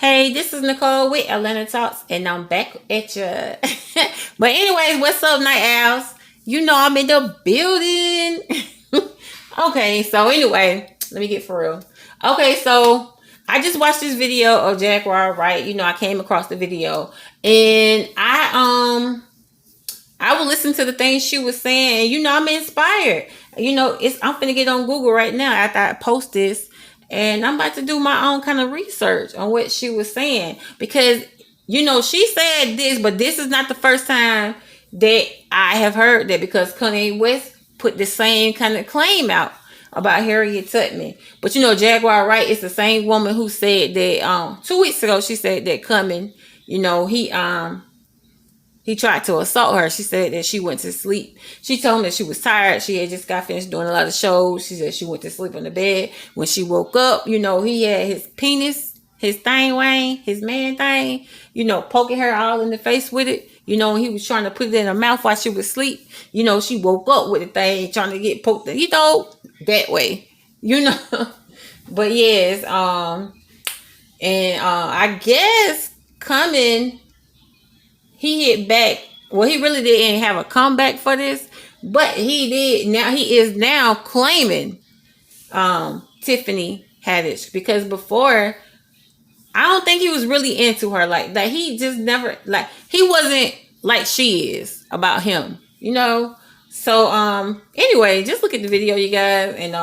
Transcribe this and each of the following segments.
Hey, this is Nicole with Atlanta Talks, and I'm back at you. But anyways, what's up, Night Owls? You know I'm in the building. Okay, so anyway, let me get for real. Okay, so I just watched this video of Jaquar, right? You know, I came across the video, and I would listen to the things she was saying, and you know, I'm inspired. You know, I'm finna get on Google right now after I post this, and I'm about to do my own kind of research on what she was saying because you know she said this, but this is not the first time that I have heard that because Kanye West put the same kind of claim out about Harriet Tubman. But you know, Jaquar Wright is the same woman who said that 2 weeks ago she said that coming, you know, he tried to assault her. She said that she went to sleep. She told him that she was tired. She had just got finished doing a lot of shows. She said she went to sleep on the bed. When she woke up, you know, he had his penis, his thing, Wayne, his man thing, you know, poking her all in the face with it. You know, he was trying to put it in her mouth while she was asleep. You know, she woke up with the thing, trying to get poked, you know, that way. You know. But yes, I guess coming he hit back. Well, he really didn't have a comeback for this, but he did. Now he is now claiming Tiffany Haddish because before I don't think he was really into her like that. He just never like he wasn't like she is about him, you know. So anyway, just look at the video, you guys, and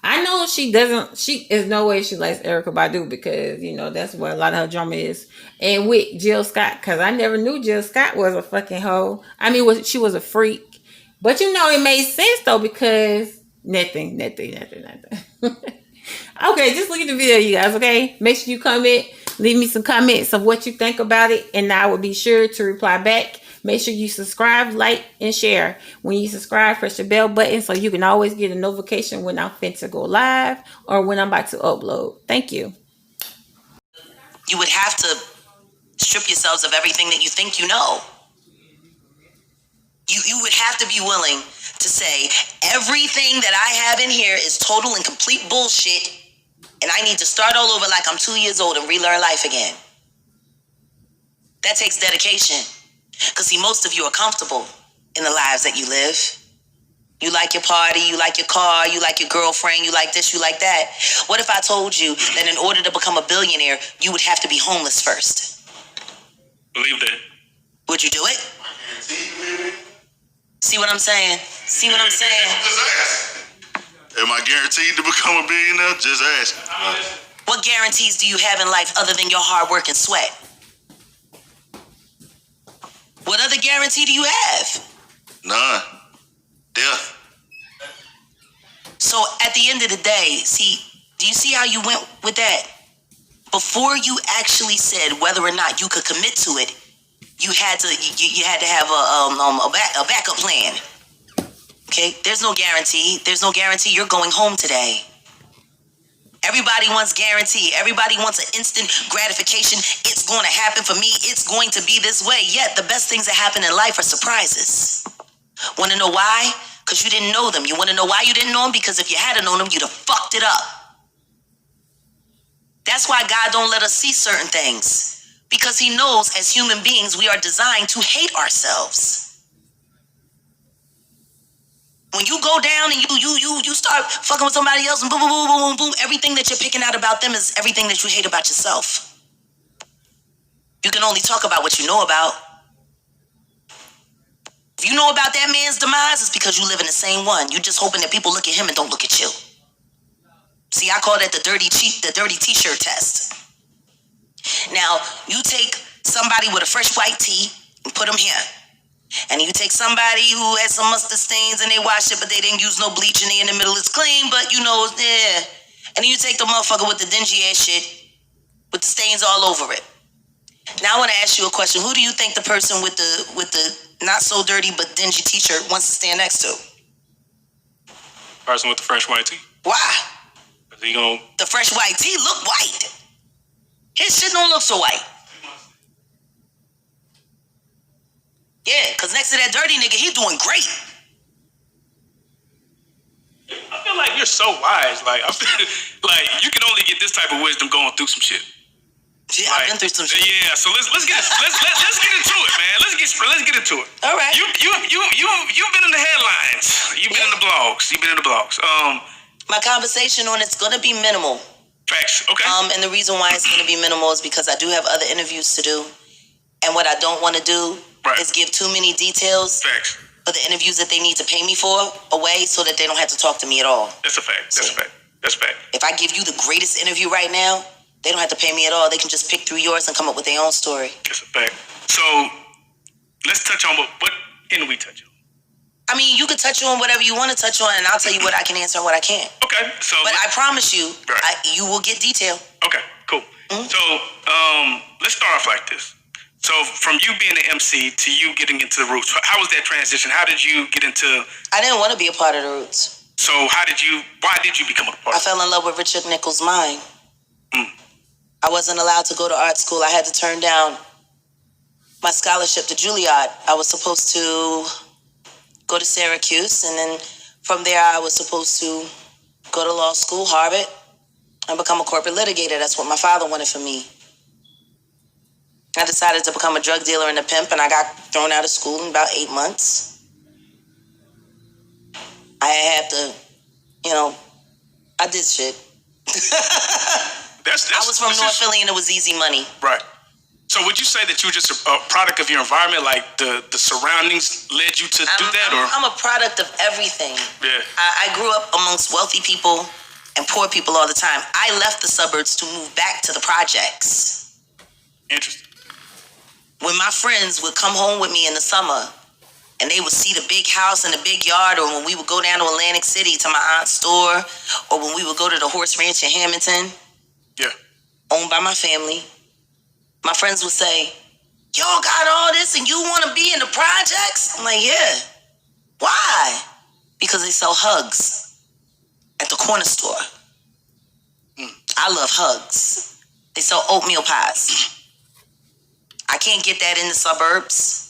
I know she doesn't. She is no way she likes Erykah Badu because you know that's where a lot of her drama is. And with Jill Scott, because I never knew Jill Scott was a fucking hoe. I mean, she was a freak, but you know it made sense though because nothing. Okay, just look at the video, you guys. Okay, make sure you comment, leave me some comments of what you think about it, and I will be sure to reply back. Make sure you subscribe, like, and share. When you subscribe, press the bell button so you can always get a notification when I'm fit to go live or when I'm about to upload. Thank you. You would have to strip yourselves of everything that you think you know. You would have to be willing to say, everything that I have in here is total and complete bullshit, and I need to start all over like I'm 2 years old and relearn life again. That takes dedication. Because see, most of you are comfortable in the lives that you live. You like your party, you like your car, you like your girlfriend, you like this, you like that. What if I told you that in order to become a billionaire, you would have to be homeless first? Believe that. Would you do it? See what I'm saying? See what I'm saying? Just ask. Am I guaranteed to become a billionaire? Just ask. What guarantees do you have in life other than your hard work and sweat? What other guarantee do you have? None. Death. So at the end of the day, see, do you see how you went with that? Before you actually said whether or not you could commit to it, you had to have a backup plan. Okay? There's no guarantee. There's no guarantee you're going home today. Everybody wants guarantee. Everybody wants an instant gratification. It's going to happen for me. It's going to be this way. Yet the best things that happen in life are surprises. Want to know why? Because you didn't know them. You want to know why you didn't know them? Because if you had known them, you'd have fucked it up. That's why God don't let us see certain things. Because he knows as human beings, we are designed to hate ourselves. When you go down and you start fucking with somebody else and boom, boom, boom, boom, boom, boom, everything that you're picking out about them is everything that you hate about yourself. You can only talk about what you know about. If you know about that man's demise, it's because you live in the same one. You're just hoping that people look at him and don't look at you. See, I call that the dirty t-shirt test. Now, you take somebody with a fresh white tee and put them here. And you take somebody who has some mustard stains and they wash it, but they didn't use no bleach and they in the middle it's clean, but you know, yeah. And then you take the motherfucker with the dingy ass shit with the stains all over it. Now I want to ask you a question. Who do you think the person with the not so dirty but dingy t-shirt wants to stand next to? Person with the fresh white tee. Why? The fresh white tee look white. His shit don't look so white. Yeah, because next to that dirty nigga, he's doing great. I feel like you're so wise. Like I feel like you can only get this type of wisdom going through some shit. Yeah, I've been through some shit. Yeah, so let's get into it, man. Let's get into it. All right. You've been in the headlines. You've been in the blogs. My conversation on it's gonna be minimal. Facts. Okay. And the reason why it's gonna be minimal is because I do have other interviews to do, and what I don't want to do is give too many details. Facts. For the interviews that they need to pay me for away, so that they don't have to talk to me at all. That's a fact. That's a fact. If I give you the greatest interview right now, they don't have to pay me at all. They can just pick through yours and come up with their own story. That's a fact. So let's touch on what can we touch on? I mean, you can touch on whatever you want to touch on, and I'll tell you what I can answer and what I can't. Okay. So, but I promise you, you will get detail. Okay. Cool. Mm-hmm. So let's start off like this. So from you being an MC to you getting into the Roots, how was that transition? How did you get into? I didn't want to be a part of the Roots. So why did you become a part? I fell in love with Richard Nichols' mind. I wasn't allowed to go to art school. I had to turn down my scholarship to Juilliard. I was supposed to go to Syracuse, and then from there I was supposed to go to law school, Harvard, and become a corporate litigator. That's what my father wanted for me. I decided to become a drug dealer and a pimp, and I got thrown out of school in about 8 months. I had to, I did shit. I was from North Philly, and it was easy money. Right. So would you say that you were just a product of your environment, like the surroundings led you to do that? I'm a product of everything. Yeah. I grew up amongst wealthy people and poor people all the time. I left the suburbs to move back to the projects. Interesting. When my friends would come home with me in the summer, and they would see the big house and the big yard, or when we would go down to Atlantic City to my aunt's store, or when we would go to the horse ranch in Hamilton, owned by my family, my friends would say, y'all got all this and you want to be in the projects? I'm like, yeah. Why? Because they sell hugs at the corner store. I love hugs. They sell oatmeal pies. I can't get that in the suburbs.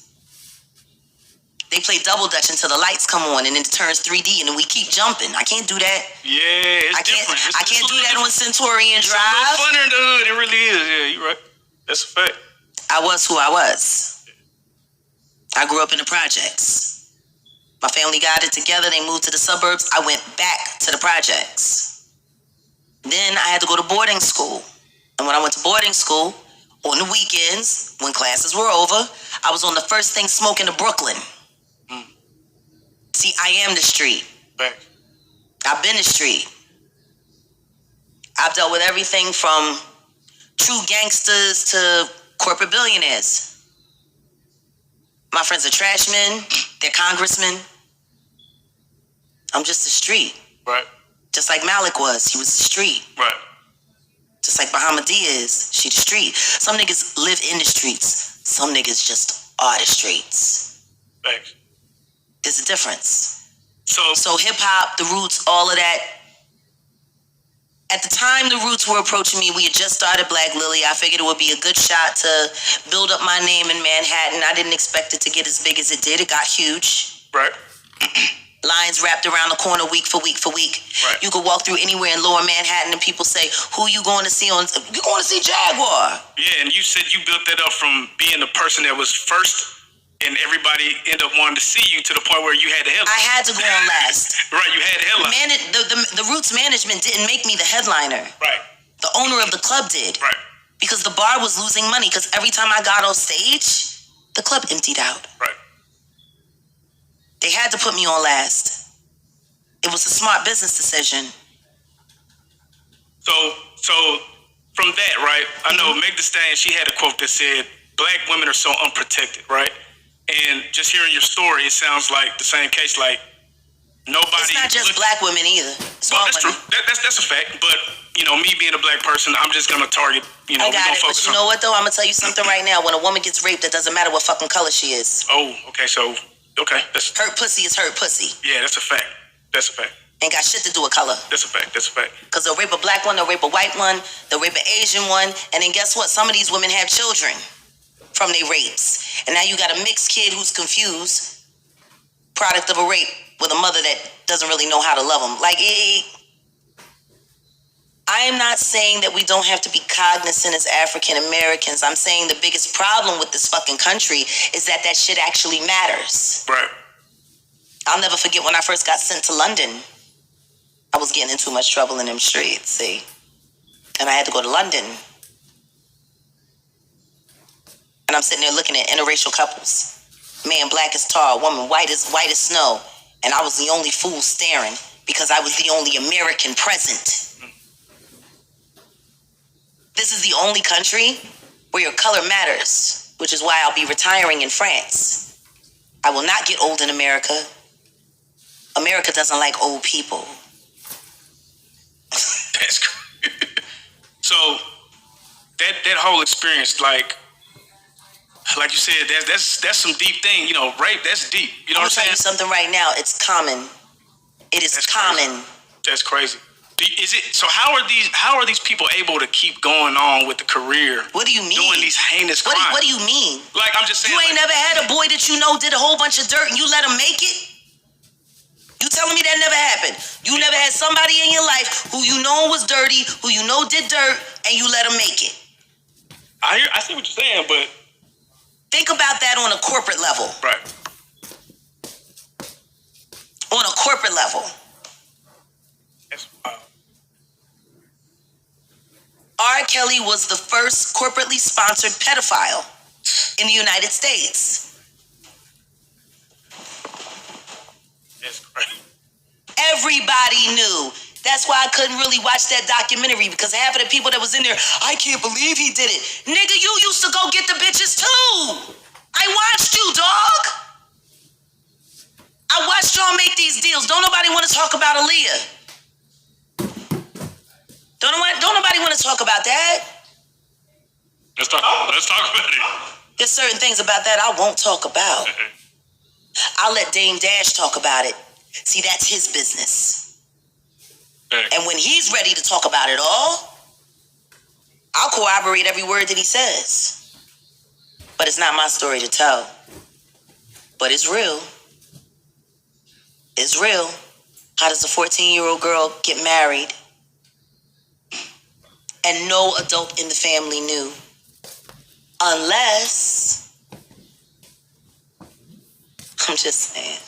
They play double dutch until the lights come on and then it turns 3D and then we keep jumping. I can't do that. Yeah, it's different. I can't do that on Centurion Drive. It's a little funner in the hood. It really is. Yeah, you're right. That's a fact. I was who I was. I grew up in the projects. My family got it together. They moved to the suburbs. I went back to the projects. Then I had to go to boarding school. And when I went to boarding school, on the weekends, when classes were over, I was on the first thing smoking to Brooklyn. See, I am the street. Back. I've been the street. I've dealt with everything from true gangsters to corporate billionaires. My friends are trash men. They're congressmen. I'm just the street. Right. Just like Malik was. He was the street. Right. Just like Bahamadia is. She the street. Some niggas live in the streets. Some niggas just are the streets. Thanks. There's a difference. So hip-hop, the Roots, all of that. At the time the Roots were approaching me, we had just started Black Lily. I figured it would be a good shot to build up my name in Manhattan. I didn't expect it to get as big as it did. It got huge. Right. Lines wrapped around the corner week for week for week. Right. You could walk through anywhere in Lower Manhattan and people say, who you going to see on... You're going to see Jaquar. Yeah, and you said you built that up from being the person that was first and everybody ended up wanting to see you to the point where you had the headline. I had to go on last. Right, you had the headline. The Roots management didn't make me the headliner. Right. The owner of the club did. Right. Because the bar was losing money. Because every time I got on stage, the club emptied out. Right. They had to put me on last. It was a smart business decision. So from that, right, I know Meg Thee Stallion, she had a quote that said, Black women are so unprotected, right? And just hearing your story, it sounds like the same case, like nobody... It's not just black women either. Well, that's true. That's a fact. But, me being a black person, I'm just going to target, I got it, but you know what, though? I'm going to tell you something right now. When a woman gets raped, it doesn't matter what fucking color she is. Oh, okay, so, okay. Hurt pussy is hurt pussy. Yeah, that's a fact. That's a fact. Ain't got shit to do with color. That's a fact. That's a fact. Because they'll rape a black one, they'll rape a white one, they'll rape an Asian one, and then guess what? Some of these women have children from their rapes. And now you got a mixed kid who's confused, product of a rape, with a mother that doesn't really know how to love them. Like, I am not saying that we don't have to be cognizant as African Americans. I'm saying the biggest problem with this fucking country is that shit actually matters. Right. I'll never forget when I first got sent to London. I was getting in too much trouble in them streets, see? And I had to go to London. And I'm sitting there looking at interracial couples. Man black as tar, woman white as snow. And I was the only fool staring because I was the only American present. This is the only country where your color matters, which is why I'll be retiring in France. I will not get old in America. America doesn't like old people. That's crazy. So that whole experience, like you said, that's some deep thing. You know, rape, that's deep. You know what I'm saying? I'm tell you something right now. It's common. It is That's common. Crazy. That's crazy. Is it so? How are these people able to keep going on with the career? What do you mean? Doing these heinous crimes. What do you mean? Like, I'm just saying. You ain't like, never had a boy that you know did a whole bunch of dirt and you let him make it? You telling me that never happened? You never had somebody in your life who you know was dirty, who you know did dirt, and you let him make it? I see what you're saying, but think about that on a corporate level. right. On a corporate level. That's wild. R. Kelly was the first corporately sponsored pedophile in the United States. That's crazy. Everybody knew. That's why I couldn't really watch that documentary, because half of the people that was in there, I can't believe he did it. Nigga, you used to go get the bitches too. I watched you, dog. I watched y'all make these deals. Don't nobody want to talk about Aaliyah. Don't nobody want to talk about that. Let's talk about it. There's certain things about that I won't talk about. I'll let Dame Dash talk about it. See, that's his business. And when he's ready to talk about it all, I'll corroborate every word that he says. But it's not my story to tell. But it's real. It's real. How does a 14-year-old girl get married and no adult in the family knew? Unless, I'm just saying.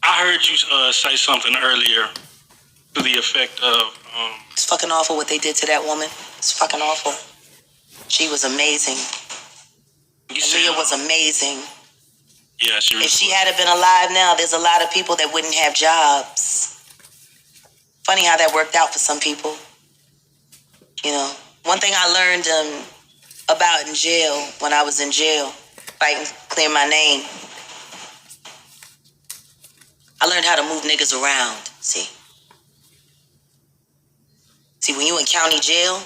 I heard you say something earlier to the effect of It's fucking awful what they did to that woman. It's fucking awful. She was amazing. Aaliyah was amazing. Yeah, she was. If she had been alive now, there's a lot of people that wouldn't have jobs. Funny how that worked out for some people. You know, one thing I learned about in jail, when I was in jail, fighting, clear my name, I learned how to move niggas around, see, when you in county jail,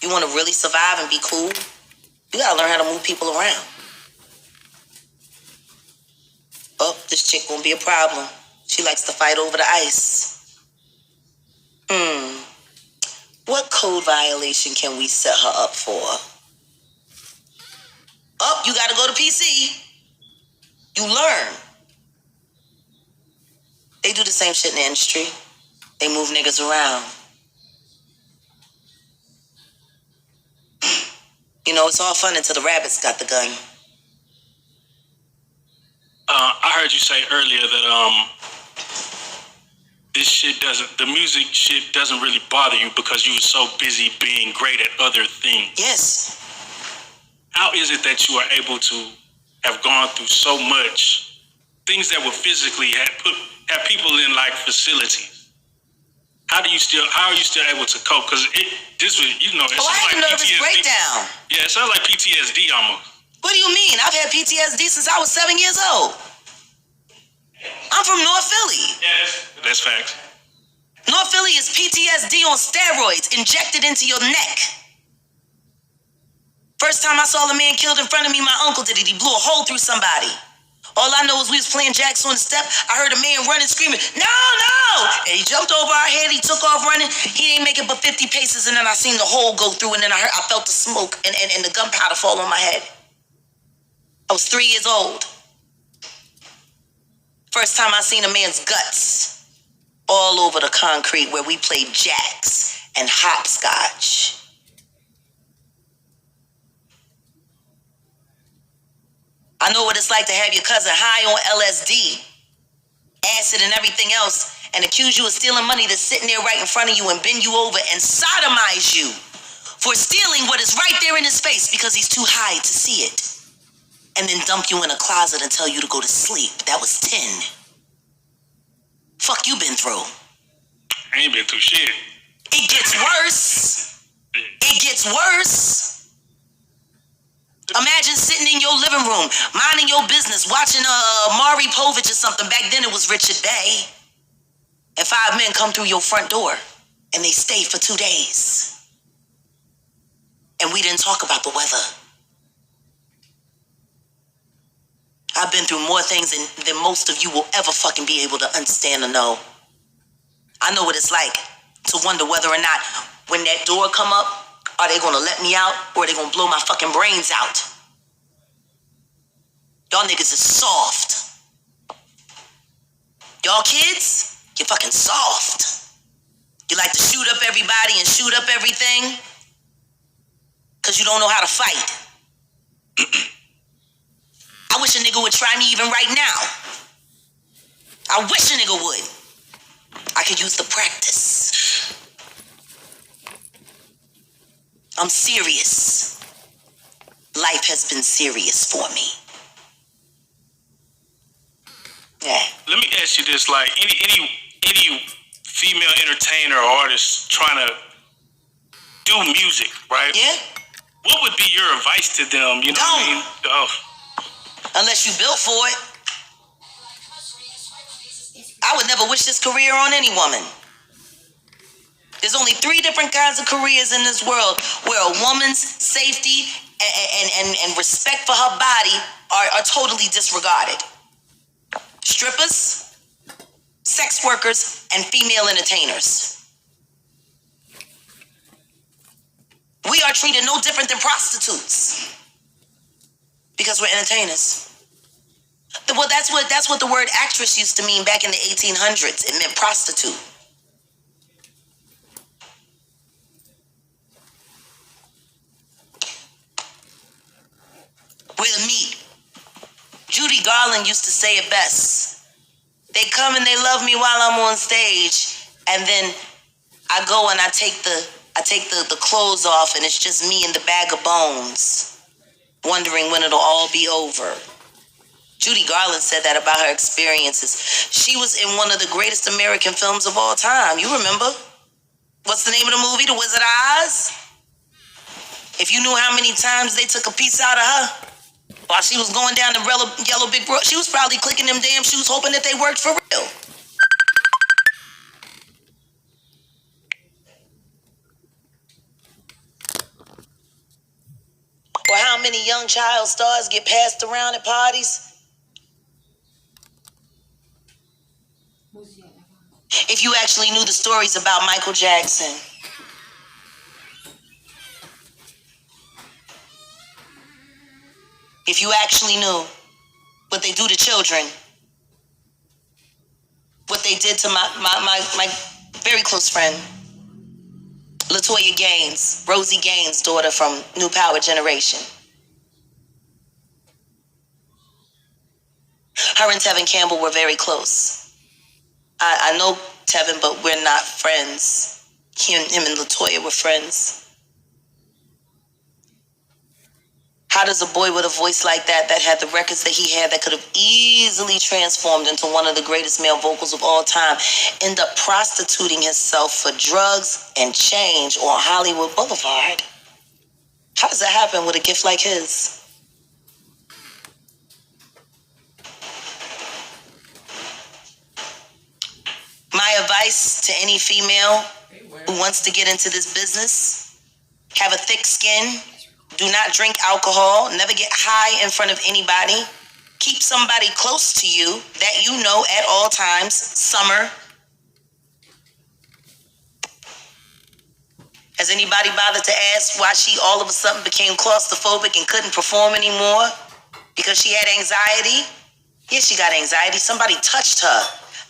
you want to really survive and be cool, you gotta learn how to move people around. Oh, this chick gonna be a problem. She likes to fight over the ice. What code violation can we set her up for? Oh, you gotta go to PC. You learn. They do the same shit in the industry. They move niggas around. You know, it's all fun until the rabbits got the gun. I heard you say earlier that the music shit doesn't really bother you because you were so busy being great at other things. Yes. How is it that you are able to have gone through so much things that would physically have people in like facilities? How are you still able to cope? Because it sounds I had like a nervous PTSD. breakdown. Yeah, it sounds like PTSD almost. What do you mean? I've had PTSD since I was 7 years old. I'm from North Philly. Yeah, that's facts. North Philly is PTSD on steroids injected into your neck. First time I saw a man killed in front of me, my uncle did it. He blew a hole through somebody. All I know is we was playing jacks on the step. I heard a man running, screaming, no! And he jumped over our head. He took off running. He didn't make it but 50 paces, and then I seen the hole go through, and then I felt the smoke and the gunpowder fall on my head. I was 3 years old. First time I seen a man's guts. all over the concrete where we played jacks and hopscotch. I know what it's like to have your cousin high on LSD, acid and everything else, and accuse you of stealing money that's sitting there right in front of you and bend you over and sodomize you for stealing what is right there in his face because he's too high to see it. And then dump you in a closet and tell you to go to sleep. That was 10. Fuck you been through. I ain't been through shit. It gets worse. It gets worse. Imagine sitting in your living room, minding your business, watching Maury Povich or something. Back then it was Richard Bay. And 5 men come through your front door and they stayed for 2 days. And we didn't talk about the weather. I've been through more things than most of you will ever fucking be able to understand or know. I know what it's like to wonder whether or not when that door come up, are they gonna let me out or are they gonna blow my fucking brains out? Y'all niggas is soft. Y'all kids, you're fucking soft. You like to shoot up everybody and shoot up everything because you don't know how to fight. I wish a nigga would try me even right now. I wish a nigga would. I could use the practice. I'm serious. Life has been serious for me. Yeah. Let me ask you this: like any female entertainer or artist trying to do music, right? Yeah? What would be your advice to them? You know what I mean? Oh. Unless you built for it. I would never wish this career on any woman. There's only 3 different kinds of careers in this world where a woman's safety and respect for her body are totally disregarded. Strippers, sex workers, and female entertainers. We are treated no different than prostitutes because we're entertainers. Well, that's what the word actress used to mean back in the 1800s. It meant prostitute. We're the meat. Judy Garland used to say it best. They come and they love me while I'm on stage, and then I go and I take the clothes off, and it's just me and the bag of bones, wondering when it'll all be over. Judy Garland said that about her experiences. She was in one of the greatest American films of all time. You remember? What's the name of the movie? The Wizard of Oz? If you knew how many times they took a piece out of her while she was going down the yellow big brook, she was probably clicking them damn shoes hoping that they worked for real. Or how many young child stars get passed around at parties? If you actually knew the stories about Michael Jackson. If you actually knew what they do to children. What they did to my very close friend, LaToya Gaines, Rosie Gaines' daughter from New Power Generation. Her and Tevin Campbell were very close. I know Tevin, but we're not friends. Him and LaToya were friends. How does a boy with a voice like that had the records that he had that could have easily transformed into one of the greatest male vocals of all time, end up prostituting himself for drugs and change on Hollywood Boulevard? How does that happen with a gift like his? My advice to any female who wants to get into this business: have a thick skin, do not drink alcohol, never get high in front of anybody, keep somebody close to you that you know at all times. Summer. Has anybody bothered to ask why she all of a sudden became claustrophobic and couldn't perform anymore? Because she had anxiety? Yeah, she got anxiety. Somebody touched her.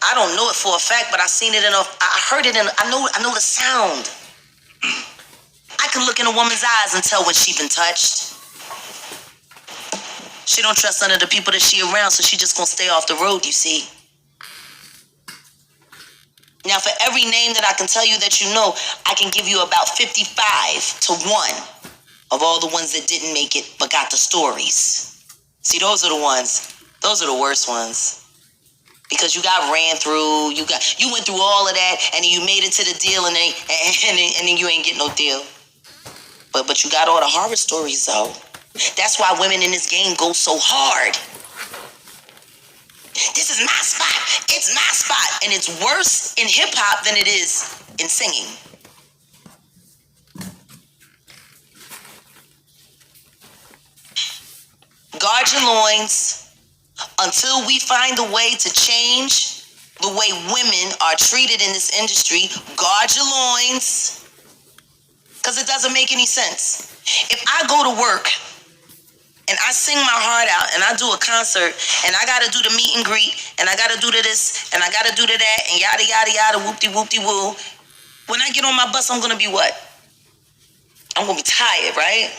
I don't know it for a fact, but I seen it I heard it I know the sound. I can look in a woman's eyes and tell when she been touched. She don't trust none of the people that she around, so she just gonna stay off the road, you see. Now, for every name that I can tell you that you know, I can give you about 55 to 1 of all the ones that didn't make it but got the stories. See, those are the worst ones. Because you got ran through, you went through all of that, and then you made it to the deal, and then you ain't get no deal. But you got all the horror stories, though. That's why women in this game go so hard. This is my spot. It's my spot. And it's worse in hip-hop than it is in singing. Guard your loins until we find a way to change the way women are treated in this industry. Guard your loins, because it doesn't make any sense. If I go to work and I sing my heart out and I do a concert and I gotta do the meet and greet and I gotta do this and I gotta do that and yada yada yada whoopty whoopty woo, when I get on my bus, I'm gonna be what? I'm gonna be tired, right?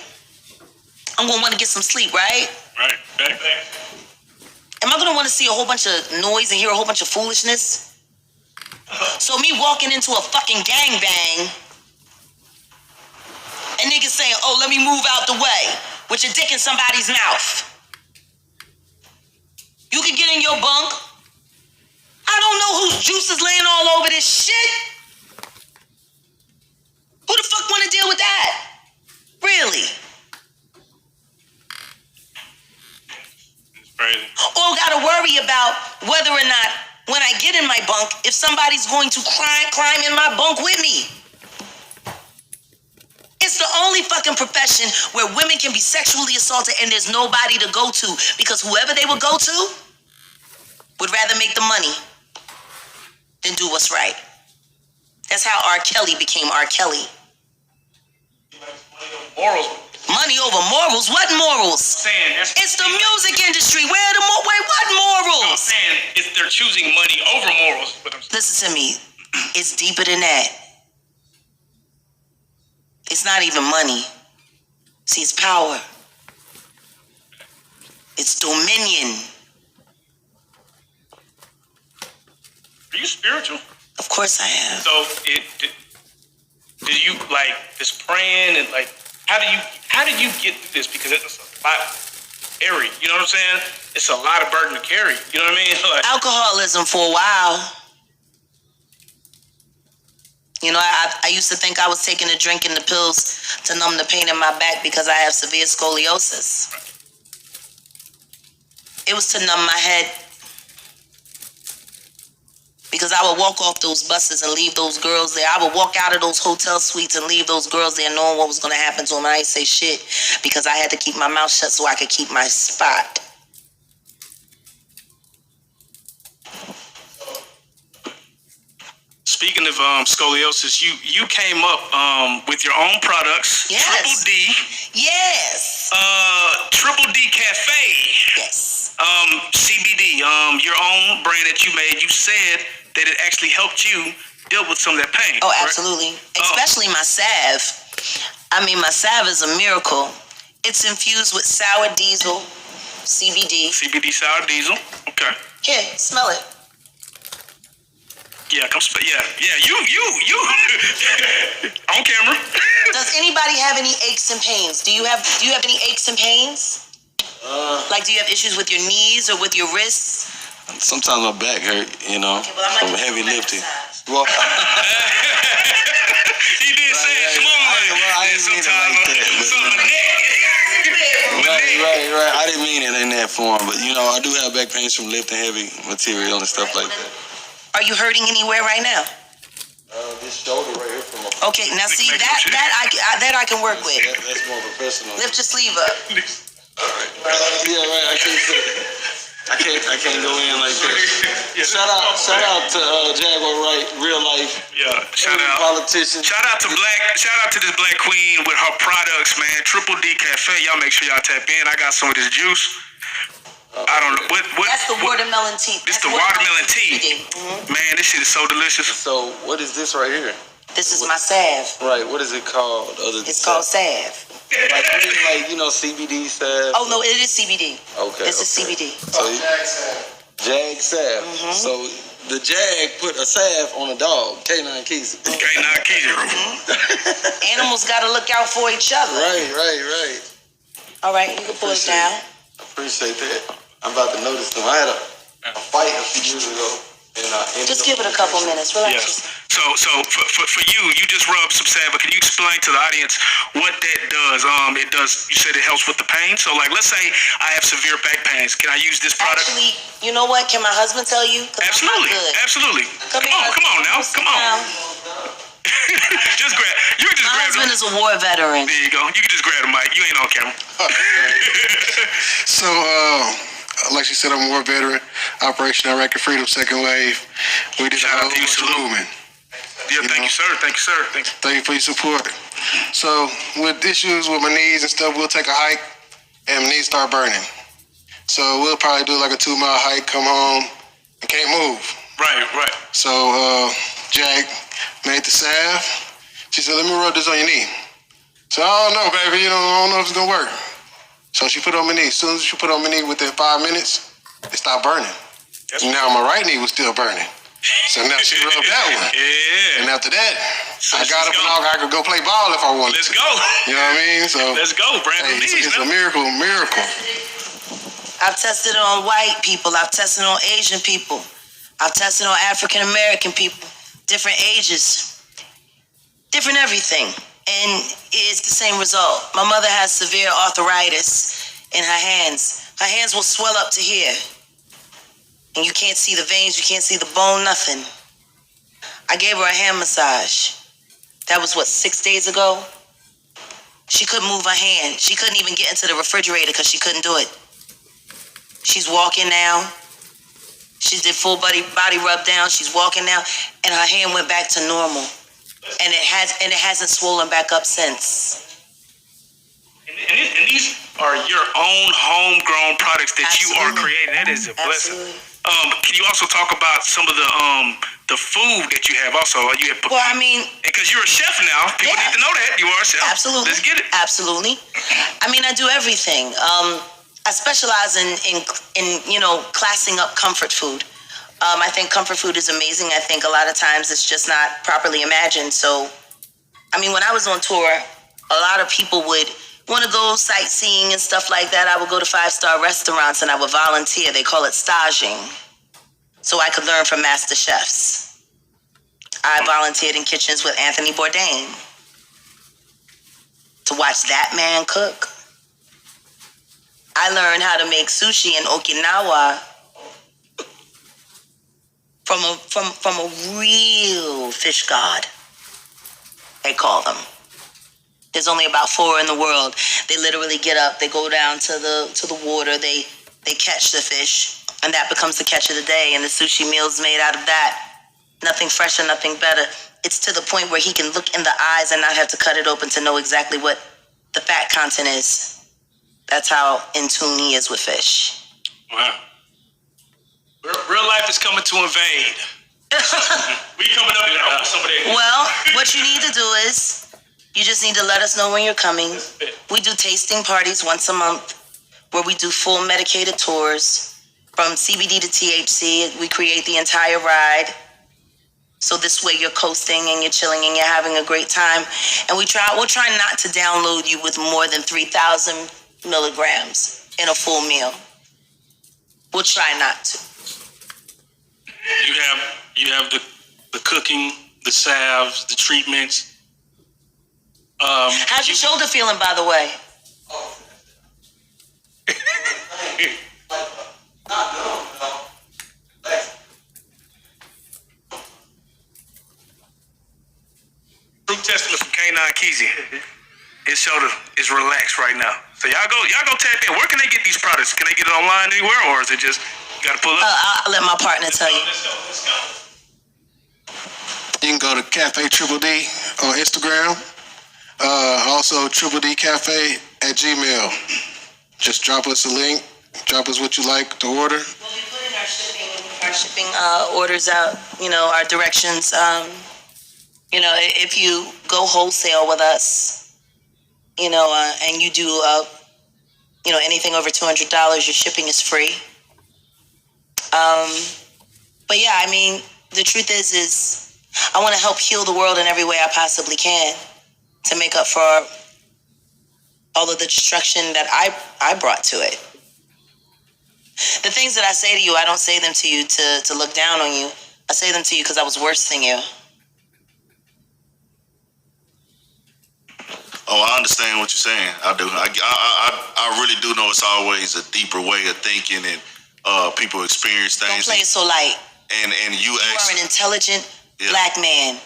I'm gonna want to get some sleep, right? Right. Am I gonna want to see a whole bunch of noise and hear a whole bunch of foolishness? So me walking into a fucking gangbang and niggas saying, oh, let me move out the way with your dick in somebody's mouth. You can get in your bunk. I don't know whose juice is laying all over this shit. Who the fuck want to deal with that? Really? Crazy. Or gotta worry about whether or not when I get in my bunk, if somebody's going to climb in my bunk with me. It's the only fucking profession where women can be sexually assaulted and there's nobody to go to, because whoever they would go to would rather make the money than do what's right. That's how R. Kelly became R. Kelly. Morals. Money over morals? What morals? It's the music industry. Wait, what morals? I'm saying they're choosing money over morals. But Listen to me. It's deeper than that. It's not even money. See, it's power. It's dominion. Are you spiritual? Of course I am. So do you like this praying and like how do you get through this? Because it's a lot airy, you know what I'm saying? It's a lot of burden to carry, you know what I mean? Like, alcoholism for a while. You know, I used to think I was taking a drink and the pills to numb the pain in my back because I have severe scoliosis. It was to numb my head. Because I would walk off those buses and leave those girls there. I would walk out of those hotel suites and leave those girls there knowing what was going to happen to them. I ain't say shit because I had to keep my mouth shut so I could keep my spot. Speaking of scoliosis, you came up with your own products. Yes. Triple D. Yes. Triple D Cafe. Yes. CBD. Your own brand that you made. You said that it actually helped you deal with some of that pain. Oh, correct? absolutely. Especially my salve. I mean, my salve is a miracle. It's infused with sour diesel, CBD. CBD sour diesel. Okay. Here, smell it. Yeah, you on camera. Does anybody have any aches and pains? Do you have any aches and pains? Like, do you have issues with your knees or with your wrists? Sometimes my back hurt, you know, Okay, well, from heavy lifting. Well, He did say it slowly. I didn't mean it like that. So the neck. Right. I didn't mean it in that form, but you know, I do have back pains from lifting heavy material and stuff like that. Are you hurting anywhere right now? This shoulder right here from my. Okay, now see that I can work with. That's more professional. Lift your sleeve up. Yeah, right. I can't go in like that. Yeah. Shout out to Jaquar, Wright, real life. Yeah, shout out. Politician. Shout out to this black queen with her products, man. Triple D Cafe. Y'all make sure y'all tap in. I got some of this juice. I don't know what. That's the watermelon tea. This the watermelon tea. Mm-hmm. Man, this shit is so delicious. So what is this right here? This is my salve. Right. What is it called? It's called salve. Like CBD salve. Oh no, it is CBD. Okay. This is CBD. So Jag salve. Mm-hmm. So the Jag put a salve on a dog. Canine Keezy. Canine Keezy. Animals gotta look out for each other. Right. All right, you can pull it down. Appreciate that. I'm about to notice them. I had a fight a few years ago. And just give it a couple minutes. Relax. Yes. So for you just rubbed some salve, but can you explain to the audience what that does? It does. You said it helps with the pain. So like, let's say I have severe back pains. Can I use this product? Actually, you know what? Can my husband tell you? Absolutely. Absolutely. Come on now. Come on. Just grab. You can just grab. My husband is a war veteran. There you go. You can just grab the mic. You ain't on camera. So, like she said, I'm a war veteran. Operation Iraqi Freedom, second wave. We did a whole bunch of movement. Yeah, thank you, sir. Thank you, sir. Thank you for your support. So, with issues with my knees and stuff, we'll take a hike and my knees start burning. So, we'll probably do like a 2-mile hike, come home, and can't move. Right. So, Jack made the salve. She said, let me rub this on your knee. So, I don't know, baby. I don't know if it's going to work. So she put it on my knee. As soon as she put it on my knee, within 5 minutes, it stopped burning. Now my right knee was still burning. So now she rubbed that one. Yeah. And after that, I got up and I could go play ball if I wanted. Let's go. You know what I mean? So let's go, Brandon. Hey, it's a miracle. I've tested it on white people. I've tested it on Asian people. I've tested it on African American people. Different ages. Different everything. And it's the same result. My mother has severe arthritis in her hands. Her hands will swell up to here. And you can't see the veins, you can't see the bone, nothing. I gave her a hand massage. That was 6 days ago? She couldn't move her hand. She couldn't even get into the refrigerator because she couldn't do it. She's walking now. She did full body rub down. She's walking now. And her hand went back to normal. And it hasn't swollen back up since. And these are your own homegrown products that Absolutely. You are creating. That is a blessing. Absolutely. Can you also talk about some of the food that you have also? Well, I mean, because you're a chef now. People need to know that you are a chef. Absolutely. Let's get it. Absolutely. I mean, I do everything. I specialize in classing up comfort food. I think comfort food is amazing. I think a lot of times it's just not properly imagined. So, I mean, when I was on tour, a lot of people would want to go sightseeing and stuff like that. I would go to 5-star restaurants and I would volunteer. They call it staging. So I could learn from master chefs. I volunteered in kitchens with Anthony Bourdain to watch that man cook. I learned how to make sushi in Okinawa from a real fish god, they call them. There's only about 4 in the world. They literally get up, they go down to the water, they catch the fish, and that becomes the catch of the day, and the sushi meal's made out of that. Nothing fresher, nothing better. It's to the point where he can look in the eyes and not have to cut it open to know exactly what the fat content is. That's how in tune he is with fish. Wow. Real life is coming to invade. We coming up here some of that. Well, what you need to do is you just need to let us know when you're coming. We do tasting parties once a month where we do full medicated tours from CBD to THC. We create the entire ride. So this way you're coasting and you're chilling and you're having a great time. And we'll try not to download you with more than 3,000 milligrams in a full meal. We'll try not to. You have the cooking, the salves, the treatments. How's your shoulder feeling, by the way? Proof testament from Canine Keezy. His shoulder is relaxed right now. So y'all go tap in. Where can they get these products? Can they get it online anywhere, or is it just you gotta pull up? I'll let my partner tell you. Let's go. You can go to Cafe Triple D on Instagram. Also Triple D Cafe at Gmail. Just drop us a link Drop us what you like to order. We'll be putting our shipping orders out. You know, our directions. You know, if you go wholesale with us, you know, and you do, you know, anything over $200, your shipping is free. But yeah, I mean, the truth is I want to help heal the world in every way I possibly can to make up for all of the destruction that I brought to it. The things that I say to you, I don't say them to you to look down on you. I say them to you because I was worse than you. Oh, I understand what you're saying. I do. I really do know it's always a deeper way of thinking, and people experience things. Don't play it so light. And you are an intelligent black man.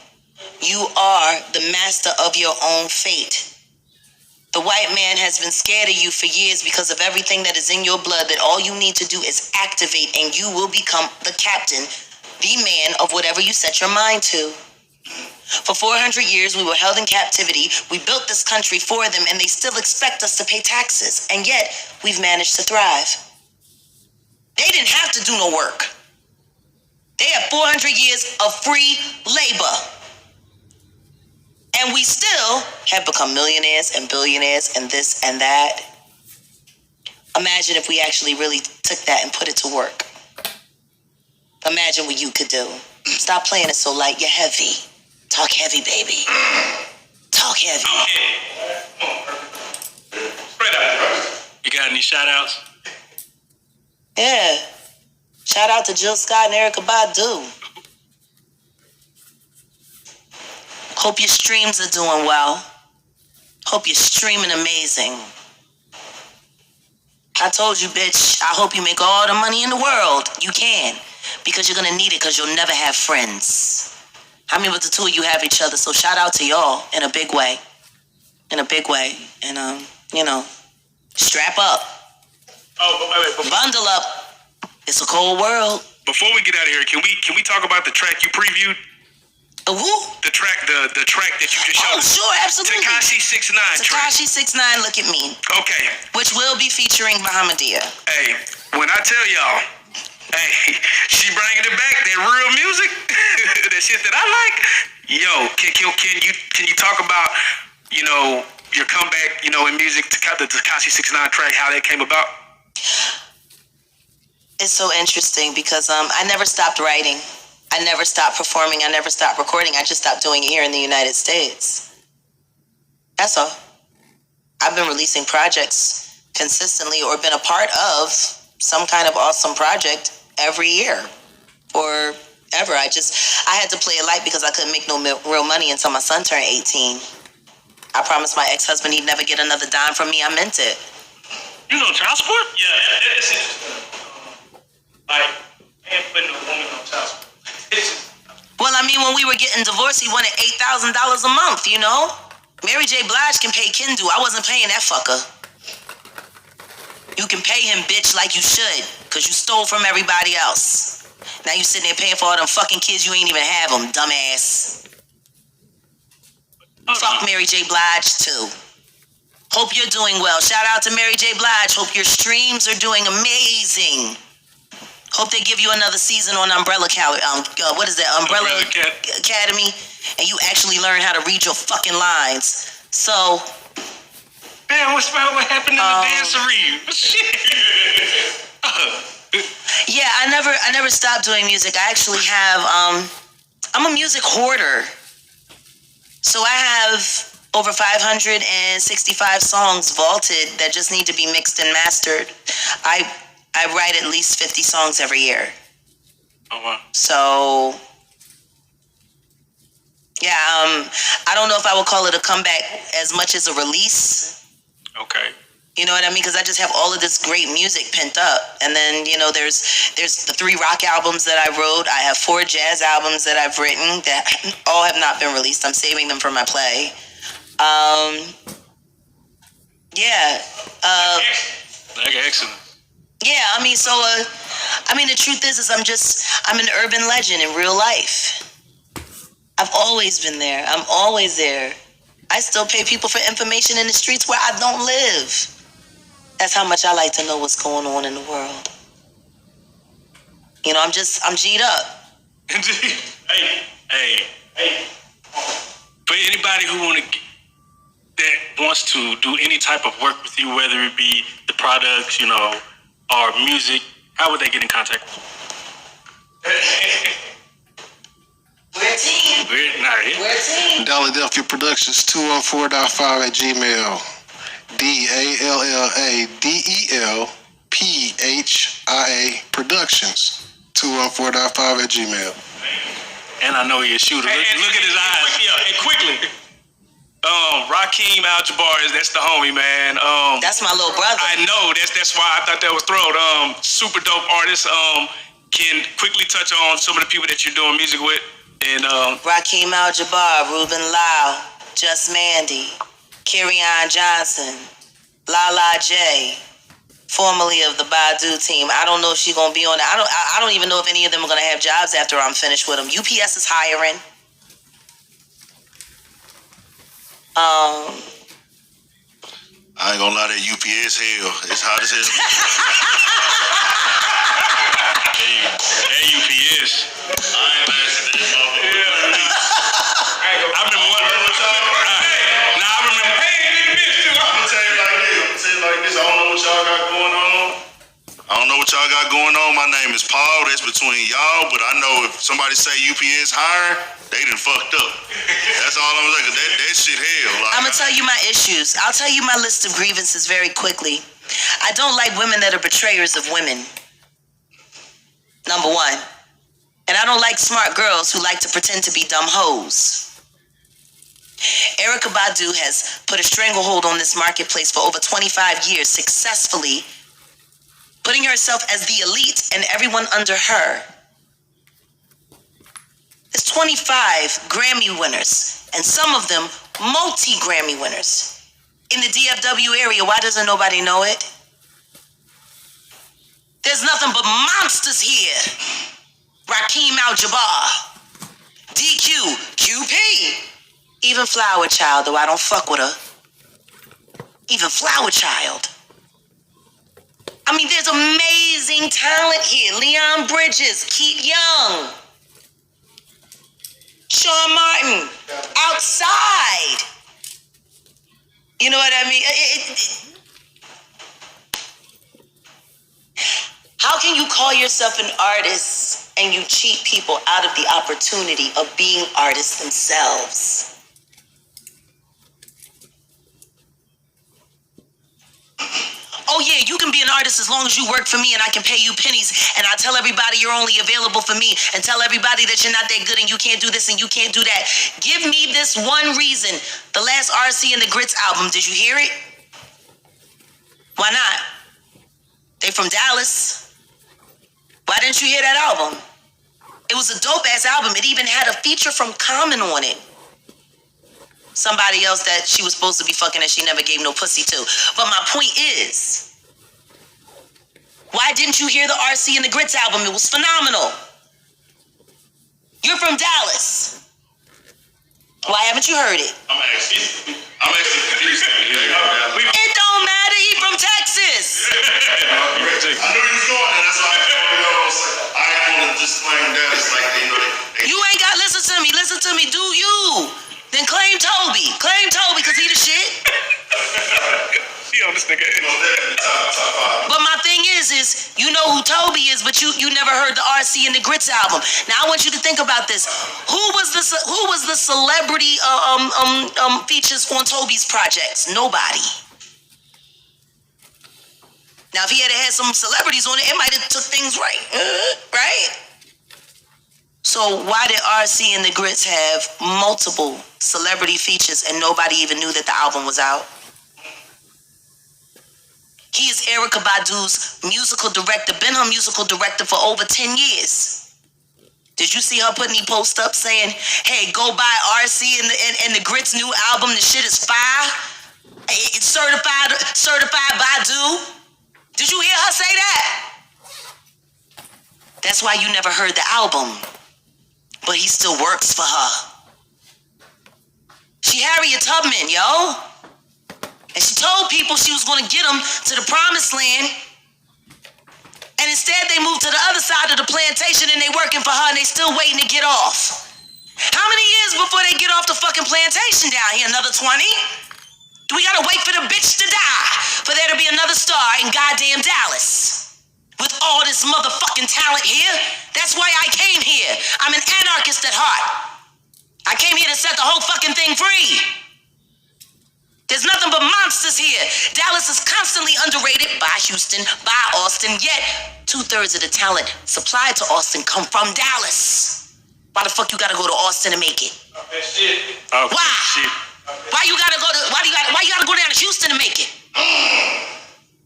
You are the master of your own fate. The white man has been scared of you for years because of everything that is in your blood, that all you need to do is activate and you will become the captain, the man of whatever you set your mind to. For 400 years, we were held in captivity. We built this country for them, and they still expect us to pay taxes. And yet, we've managed to thrive. They didn't have to do no work. They had 400 years of free labor. And we still have become millionaires and billionaires and this and that. Imagine if we actually really took that and put it to work. Imagine what you could do. Stop playing it so light. You're heavy. Talk heavy, baby. Talk heavy. Spread out. You got any shout outs? Yeah. Shout out to Jill Scott and Erykah Badu. Hope your streams are doing well. Hope you're streaming amazing. I told you, bitch, I hope you make all the money in the world. You can. Because you're gonna need it, because you'll never have friends. I mean, but the two of you have each other, so shout out to y'all in a big way. In a big way. And, you know, strap up. Bundle up. It's a cold world. Before we get out of here, can we talk about the track you previewed? Who? The track that you just showed. Oh, sure, absolutely. Tekashi 6ix9ine track. Tekashi 6ix9ine, Look at Me. Okay. Which will be featuring Bahamadia. Hey, when I tell y'all, hey, she bringing it back, that real music, that shit that I like. Yo, can you talk about, you know, your comeback, you know, in music, the Tekashi 6ix9ine track, how that came about? It's so interesting because I never stopped writing. I never stopped performing. I never stopped recording. I just stopped doing it here in the United States. That's all. I've been releasing projects consistently or been a part of some kind of awesome project every year or ever. I had to play it light because I couldn't make no real money until my son turned 18. I promised my ex-husband he'd never get another dime from me. I meant it. You know child support? Yeah, that's it. Like, man putting a woman on child support. Well, I mean, when we were getting divorced, he wanted $8,000 a month, you know? Mary J. Blige can pay Kendu. I wasn't paying that fucker. You can pay him, bitch, like you should, because you stole from everybody else. Now you sitting there paying for all them fucking kids you ain't even have them, dumbass. Fuck Mary J. Blige, too. Hope you're doing well. Shout out to Mary J. Blige. Hope your streams are doing amazing. Hope they give you another season on Umbrella what is that? Umbrella Academy, and you actually learn how to read your fucking lines. So, man, what happened in the dancery? Yeah, I never stopped doing music. I actually have I'm a music hoarder. So I have over 565 songs vaulted that just need to be mixed and mastered. I write at least 50 songs every year. Oh, wow. So, yeah, I don't know if I would call it a comeback as much as a release. Okay. You know what I mean? Because I just have all of this great music pent up. And then, you know, there's the 3 rock albums that I wrote. I have 4 jazz albums that I've written that all have not been released. I'm saving them for my play. Yeah. Excellent. Yeah, I mean, so, the truth is I'm an urban legend in real life. I've always been there. I'm always there. I still pay people for information in the streets where I don't live. That's how much I like to know what's going on in the world. You know, I'm G'd up. hey. For anybody who wants to do any type of work with you, whether it be the products, you know, or music, how would they get in contact with you? We're a team. We're a team. Philadelphia Productions 214.5 at Gmail. DALLADELPHIA Productions 214.5 at Gmail. And I know he's a shooter. Look at his eyes. And quickly. Rakeem Al-Jaquar, that's the homie, man. That's my little brother. I know. That's why I thought that was thrown. Super dope artist. Can quickly touch on some of the people that you're doing music with. And Rakeem Al-Jaquar, Ruben Lau, Just Mandy, Kerryon Johnson, Lala J, formerly of the Badu team. I don't know if she's gonna be on it. I don't even know if any of them are gonna have jobs after I'm finished with them. UPS is hiring. I ain't gonna lie, that UPS hell. It's hot as hell. hey, UPS. I ain't lasting this motherfucker. I remember one. I remember. I'm gonna tell you like this. I don't know what y'all got going on. My name is Paul. That's between y'all. But I know if somebody say UPS hiring, they done fucked up. That's all I'm saying. That shit hell. Like, I'm gonna tell you my issues. I'll tell you my list of grievances very quickly. I don't like women that are betrayers of women. Number one. And I don't like smart girls who like to pretend to be dumb hoes. Erykah Badu has put a stranglehold on this marketplace for over 25 years, successfully putting herself as the elite and everyone under her. There's 25 Grammy winners, and some of them multi-Grammy winners. In the DFW area, why doesn't nobody know it? There's nothing but monsters here. Rakeem Al-Jaquar, DQ, QP, even Flower Child, though I don't fuck with her. Even Flower Child. I mean, there's amazing talent here. Leon Bridges, Keith Young, Sean Martin, outside. You know what I mean? How can you call yourself an artist and you cheat people out of the opportunity of being artists themselves? Oh yeah, you can be an artist as long as you work for me and I can pay you pennies and I tell everybody you're only available for me and tell everybody that you're not that good and you can't do this and you can't do that. Give me this one reason. The last RC and the Grits album, did you hear it? Why not? They from Dallas. Why didn't you hear that album? It was a dope ass album. It even had a feature from Common on it. Somebody else that she was supposed to be fucking and she never gave no pussy to. But my point is, why didn't you hear the RC and the Grits album? It was phenomenal. You're from Dallas. Why haven't you heard it? I'm actually confused. It don't matter. He from Texas. I knew you was going there. That's why I ain't want to just claim Dallas like they. You ain't got to listen to me. Listen to me. Do you? Then claim Toby. Claim Toby because he the shit. She on this nigga. But my thing is you know who Toby is, but you never heard the RC and the Grits album. Now I want you to think about this. Who was the celebrity features on Toby's projects? Nobody. Now if he had some celebrities on it might have took things right. Right? So why did RC and the Grits have multiple celebrity features and nobody even knew that the album was out? He is Erykah Badu's musical director, been her musical director for over 10 years. Did you see her putting the post up saying, hey, go buy RC and the Grits new album, the shit is fire? It's certified Badu? Did you hear her say that? That's why you never heard the album. But he still works for her. She Harriet Tubman, yo. And she told people she was going to get them to the promised land. And instead they moved to the other side of the plantation and they working for her and they still waiting to get off. How many years before they get off the fucking plantation down here? Another 20? Do we gotta wait for the bitch to die for there to be another star in goddamn Dallas? With all this motherfucking talent here? That's why I came here. I'm an anarchist at heart. I came here to set the whole fucking thing free. There's nothing but monsters here. Dallas is constantly underrated by Houston, by Austin, yet 2/3 of the talent supplied to Austin come from Dallas. Why the fuck you gotta go to Austin to make it? Why? Why you gotta go down to Houston to make it?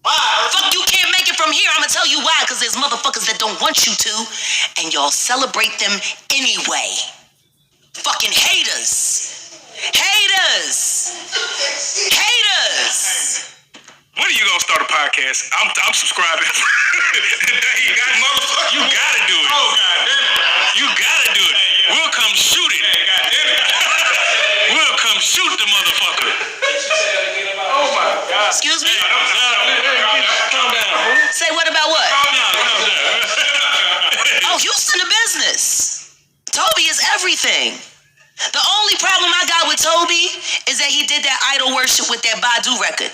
Why? Fuck, you can't make it from here. I'ma tell you why, because there's motherfuckers that don't want you to, and y'all celebrate them anyway. Fucking haters. When are you gonna start a podcast? I'm subscribing. You gotta do it. Oh, God damn it. You gotta do it. We'll come shoot it. We'll come shoot the motherfucker. Oh my God. Excuse me? Calm down. Say what about what? Calm down. Oh, Houston the business. Toby is everything. The only problem I got with Toby is that he did that idol worship with that Badu record.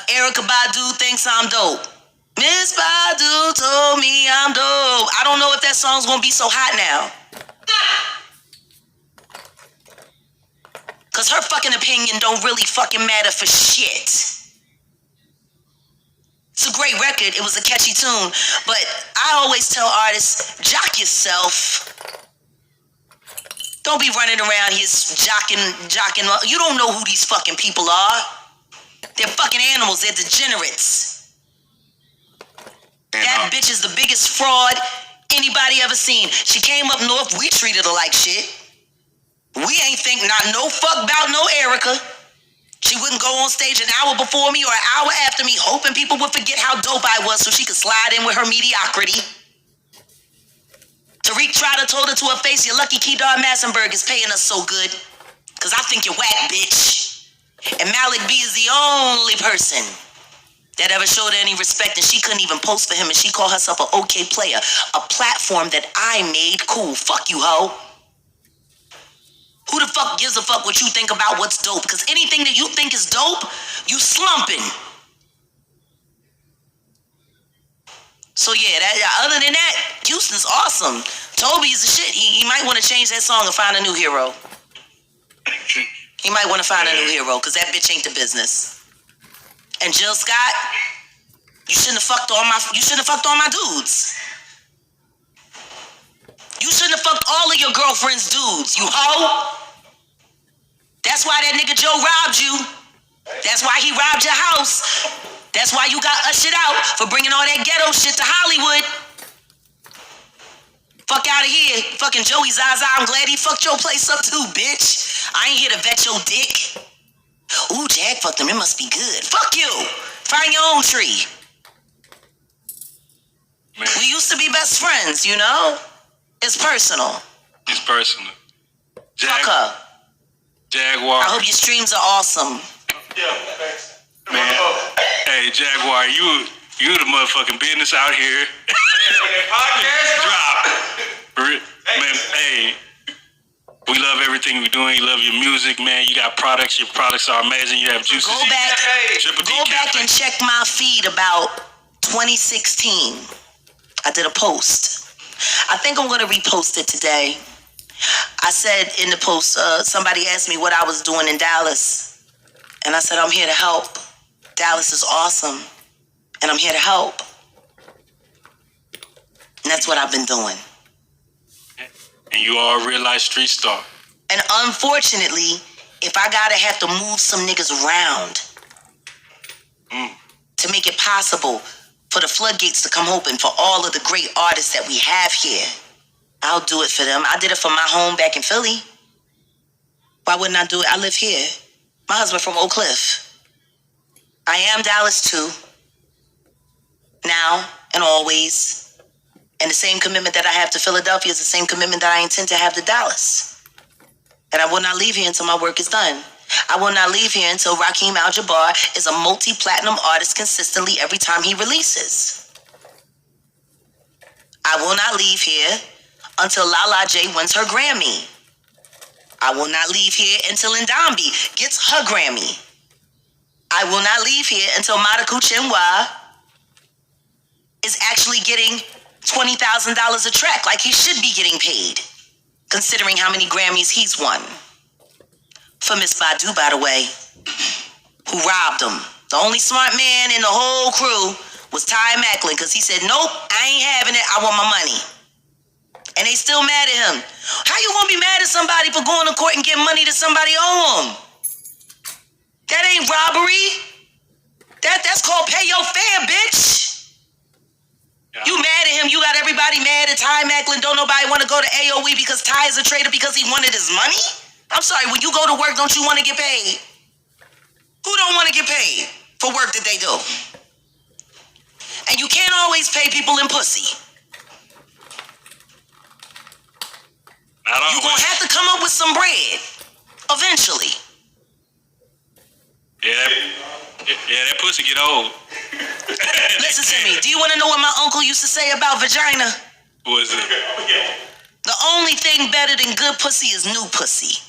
Erykah Badu thinks I'm dope. Miss Badu told me I'm dope. I don't know if that song's gonna be so hot now. Cause her fucking opinion don't really fucking matter for shit. It's a great record. It was a catchy tune. But I always tell artists, jock yourself. Don't be running around here jocking. You don't know who these fucking people are. They're fucking animals. They're degenerates. That bitch is the biggest fraud anybody ever seen. She came up north. We treated her like shit. We ain't think not no fuck about no Erykah. She wouldn't go on stage an hour before me or an hour after me, hoping people would forget how dope I was so she could slide in with her mediocrity. Tariq Trotter told her to her face, "You're lucky Kedar Massenberg is paying us so good. Cause I think you're whack, bitch." And Malik B is the only person that ever showed her any respect, and she couldn't even post for him, and she called herself an OK player. A platform that I made cool. Fuck you, hoe. Who the fuck gives a fuck what you think about what's dope? Because anything that you think is dope, you slumping. So yeah, other than that, Houston's awesome. Toby's the shit. He might want to change that song and find a new hero. He might want to find a new hero, because that bitch ain't the business. And Jill Scott, you shouldn't have fucked all my dudes. You shouldn't have fucked all of your girlfriend's dudes, you hoe. That's why that nigga Joe robbed you. That's why he robbed your house. That's why you got ushered out for bringing all that ghetto shit to Hollywood. Fuck out of here. Fucking Joey Zaza, I'm glad he fucked your place up too, bitch. I ain't here to vet your dick. Ooh, Jag fucked him, it must be good. Fuck you. Find your own tree. Man. We used to be best friends, you know? It's personal. It's personal. Fuck her. Jaquar. I hope your streams are awesome. Man. Hey, Jaquar, you the motherfucking business out here. Drop. Man, hey. We love everything we're doing. You love your music, man. You got products. Your products are amazing. You have juices. Go back and check my feed about 2016. I did a post. I think I'm going to repost it today. I said in the post, somebody asked me what I was doing in Dallas. And I said, I'm here to help. Dallas is awesome. And I'm here to help. And that's what I've been doing. And you are a real-life street star. And unfortunately, if I gotta have to move some niggas around to make it possible for the floodgates to come open for all of the great artists that we have here, I'll do it for them. I did it for my home back in Philly. Why wouldn't I do it? I live here. My husband from Oak Cliff. I am Dallas too. Now and always. And the same commitment that I have to Philadelphia is the same commitment that I intend to have to Dallas. And I will not leave here until my work is done. I will not leave here until Rakim Al-Jabbar is a multi-platinum artist consistently every time he releases. I will not leave here until Lala J wins her Grammy. I will not leave here until Ndambi gets her Grammy. I will not leave here until Madaku Chinwa is actually getting $20,000 a track like he should be getting paid, considering how many Grammys he's won. For Miss Badu, by the way, who robbed him. The only smart man in the whole crew was Ty Macklin, because he said, nope, I ain't having it, I want my money. And they still mad at him. How you gonna be mad at somebody for going to court and getting money that somebody owe him? That ain't robbery. That's called pay your fare, bitch. Yeah. You mad at him, you got everybody mad at Ty Macklin. Don't nobody want to go to AOE because Ty is a traitor because he wanted his money? I'm sorry, when you go to work, don't you want to get paid? Who don't want to get paid for work that they do? And you can't always pay people in pussy. You're going to have to come up with some bread eventually. Yeah, that pussy get old. Listen to me. Do you want to know what my uncle used to say about vagina? What is it? The only thing better than good pussy is new pussy.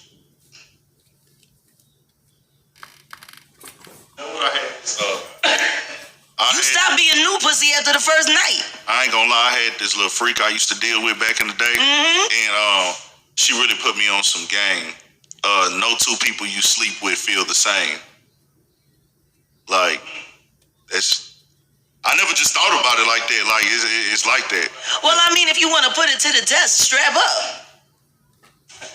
You stop being new pussy after the first night. I ain't gonna lie, I had this little freak I used to deal with back in the day, and she really put me on some game. No two people you sleep with feel the same. Like, I never just thought about it like that. Like, it's like that. Well, I mean, if you want to put it to the test, strap up.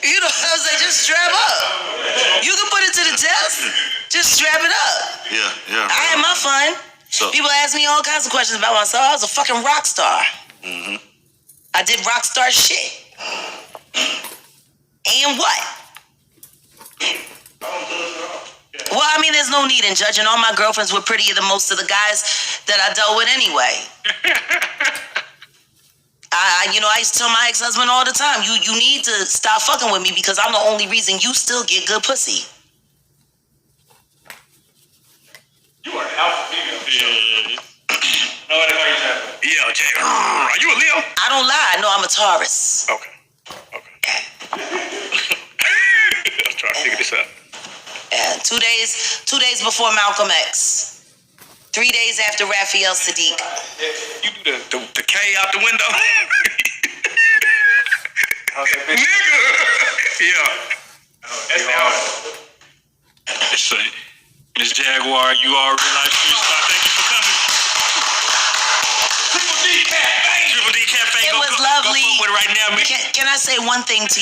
You know what I'm saying? Just strap up. You can put it to the test. Just strap it up. Yeah. I had my fun. So, people ask me all kinds of questions about myself. I was a fucking rock star. I did rock star shit. And what? Well, I mean, there's no need in judging. All my girlfriends were prettier than most of the guys that I dealt with anyway. I used to tell my ex-husband all the time, you need to stop fucking with me because I'm the only reason you still get good pussy. You are an alpha female. Yeah. No, what are you saying? Yeah, Jay. Are you a Leo? I don't lie. No, I'm a Taurus. Okay. I'm trying to figure this out. Yeah, 2 days before Malcolm X. 3 days after Raphael Sadiq. You do the K out the window? Nigga! Yeah. That's the house. It's funny. Miss Jaquar, you are real life superstar. Thank you for coming. Triple D Cafe. It was lovely. Go forward right now, man. Can I say one thing to you?